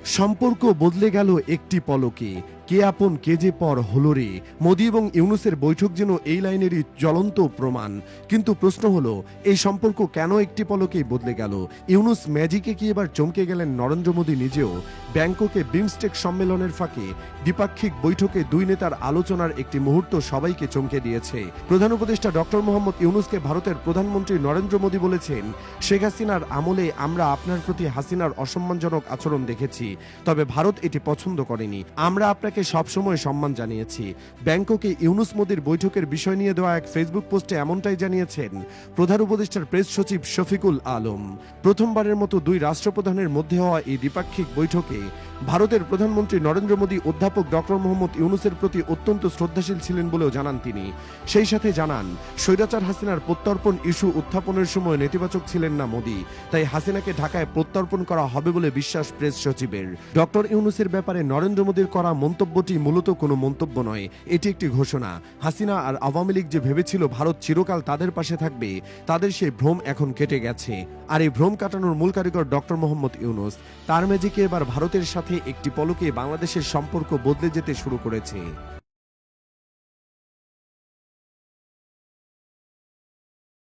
সম্পর্ক বদলে গেল একটি পলকে। কে আপন কে যে পর হলো রে। মোদি এবং ইউনূসের বৈঠক যেন এই লাইনেরই জ্বলন্ত প্রমাণ। কিন্তু প্রশ্ন হলো, এই সম্পর্ক কেন একটি পলকেই বদলে গেল? ইউনূস ম্যাজিকে কি এবার চমকে গেলেন নরেন্দ্র মোদি নিজেও? ব্যাংককে বিমস্টেক সম্মেলনের ফাঁকে দ্বিপাক্ষিক বৈঠকে দুই নেতার আলোচনার একটি মুহূর্ত সবাইকে চমকে দিয়েছে। প্রধান উপদেষ্টা ডক্টর মোহাম্মদ ইউনূসকে ভারতের প্রধানমন্ত্রী নরেন্দ্র মোদি বলেছেন, শেখ হাসিনার আমলে আমরা আপনার প্রতি হাসিনার অসম্মানজনক আচরণ দেখেছি, তবে ভারত এটি পছন্দ করেনি। আমরা আপনাকে সবসময় সম্মান জানিয়েছি। ব্যাংককে ইউনূস মোদির বৈঠকের বিষয় নিয়ে দেওয়া এক ফেসবুক পোস্টে এমনটাই জানিয়েছেন প্রধান উপদেষ্টার প্রেস সচিব শফিকুল আলম। প্রথমবারের মতো দুই রাষ্ট্রপ্রধানের মধ্যে হওয়া এই দ্বিপাক্ষিক বৈঠকে ভারতের প্রধানমন্ত্রী নরেন্দ্র মোদি অধ্যাপক ডক্টর মোহাম্মদ ইউনূসের প্রতি অত্যন্ত শ্রদ্ধাশীল ছিলেন বলেও জানান তিনি। সেই সাথে জানান, স্বৈরাচার হাসিনার প্রত্যর্পণ ইস্যু উত্থাপনের সময় নেতিবাচক ছিলেন না মোদি, তাই হাসিনাকে ঢাকায় প্রত্যর্পণ করা হবে বলে বিশ্বাস প্রেস সচিবের। ডক্টর ইউনূসের ব্যাপারে নরেন্দ্র মোদির করা মন্তব্যটি মূলত কোনো মন্তব্য নয়, এটি একটি ঘোষণা। হাসিনা আর আওয়ামী লীগ যে ভেবেছিল ভারত চিরকাল তাদের পাশে থাকবে, তাদের সেই ভ্রম এখন কেটে গেছে। আর এই ভ্রম কাটানোর মূল কারিগর ডক্টর মোহাম্মদ ইউনূস। তার ম্যাজিকে এবার ভারতের সাথে একটি পলকে বাংলাদেশের সম্পর্ক বদলে যেতে শুরু করেছে।